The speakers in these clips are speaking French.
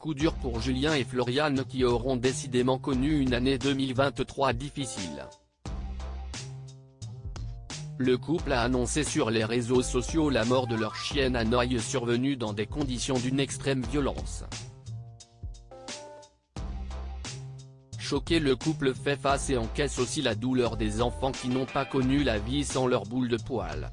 coup dur pour Julien et Floriane qui auront décidément connu une année 2023 difficile. Le couple a annoncé sur les réseaux sociaux la mort de leur chienne Hanoï survenue dans des conditions d'une extrême violence. Choqué, le couple fait face et encaisse aussi la douleur des enfants qui n'ont pas connu la vie sans leur boule de poil.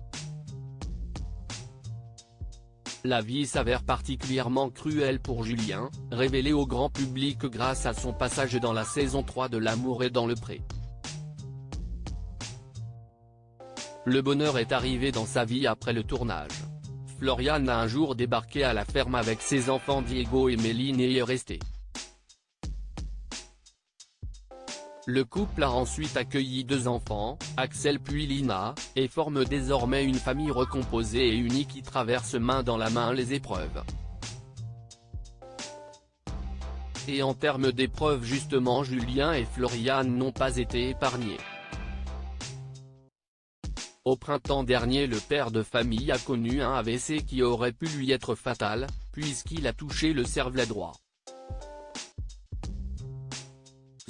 La vie s'avère particulièrement cruelle pour Julien, révélé au grand public grâce à son passage dans la saison 3 de L'amour est dans le pré. Le bonheur est arrivé dans sa vie après le tournage. Floriane a un jour débarqué à la ferme avec ses enfants Diego et Méline et y est resté. Le couple a ensuite accueilli 2 enfants, Axel puis Lina, et forme désormais une famille recomposée et unie qui traverse main dans la main les épreuves. Et en termes d'épreuves justement, Julien et Floriane n'ont pas été épargnés. Au printemps dernier, le père de famille a connu un AVC qui aurait pu lui être fatal, puisqu'il a touché le cervelet droit.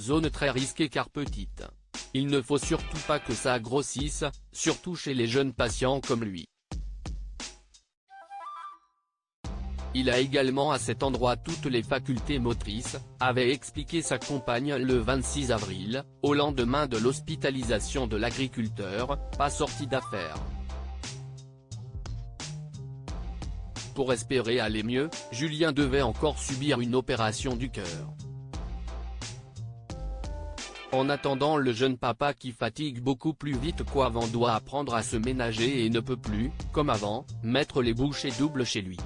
Zone très risquée car petite. Il ne faut surtout pas que ça grossisse, surtout chez les jeunes patients comme lui. Il a également à cet endroit toutes les facultés motrices, avait expliqué sa compagne le 26 avril, au lendemain de l'hospitalisation de l'agriculteur, pas sorti d'affaire. Pour espérer aller mieux, Julien devait encore subir une opération du cœur. En attendant, le jeune papa qui fatigue beaucoup plus vite qu'avant doit apprendre à se ménager et ne peut plus, comme avant, mettre les bouchées doubles chez lui.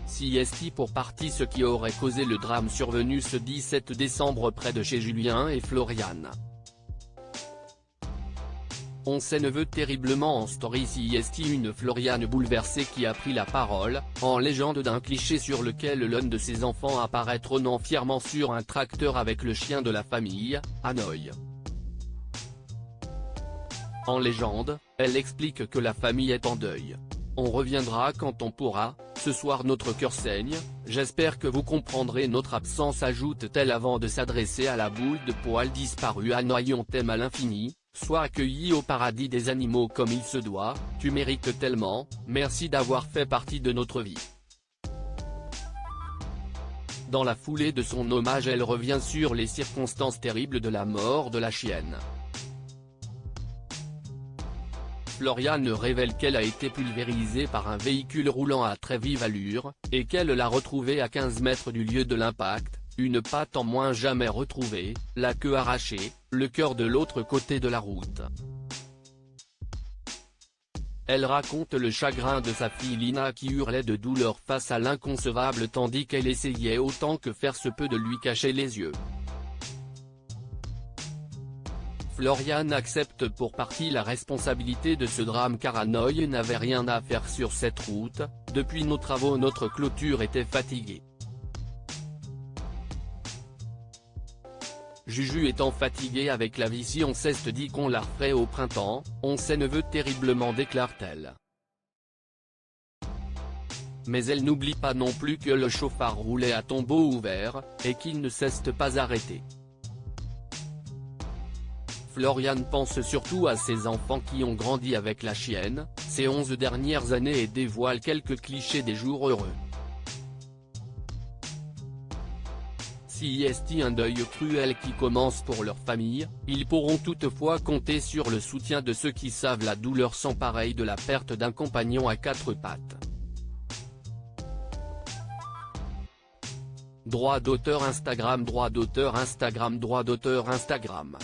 Siesti pour partie ce qui aurait causé le drame survenu ce 17 décembre près de chez Julien et Floriane. On s'énerve terriblement en story Siesti, une Floriane bouleversée qui a pris la parole, en légende d'un cliché sur lequel l'un de ses enfants apparaît trônant fièrement sur un tracteur avec le chien de la famille, Hanoï. En légende, elle explique que la famille est en deuil. On reviendra quand on pourra, ce soir notre cœur saigne, j'espère que vous comprendrez notre absence, ajoute-t-elle avant de s'adresser à la boule de poil disparue. Hanoï, on t'aime à l'infini, sois accueilli au paradis des animaux comme il se doit, tu mérites tellement, merci d'avoir fait partie de notre vie. Dans la foulée de son hommage, elle revient sur les circonstances terribles de la mort de la chienne. Floriane révèle qu'elle a été pulvérisée par un véhicule roulant à très vive allure, et qu'elle l'a retrouvée à 15 mètres du lieu de l'impact, une patte en moins jamais retrouvée, la queue arrachée, le cœur de l'autre côté de la route. Elle raconte le chagrin de sa fille Lina qui hurlait de douleur face à l'inconcevable tandis qu'elle essayait autant que faire se peut de lui cacher les yeux. Floriane accepte pour partie la responsabilité de ce drame car Hanoï n'avait rien à faire sur cette route, depuis nos travaux notre clôture était fatiguée. Juju étant fatiguée avec la vie, si on s'est dit qu'on la referait au printemps, on s'énerve terriblement, déclare-t-elle. Mais elle n'oublie pas non plus que le chauffard roulait à tombeau ouvert, et qu'il ne s'est pas arrêté. Floriane pense surtout à ses enfants qui ont grandi avec la chienne, ces 11 dernières années, et dévoile quelques clichés des jours heureux. Siesti, un deuil cruel qui commence pour leur famille, ils pourront toutefois compter sur le soutien de ceux qui savent la douleur sans pareil de la perte d'un compagnon à 4 pattes. Droit d'auteur Instagram, droit d'auteur Instagram, droit d'auteur Instagram.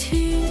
去。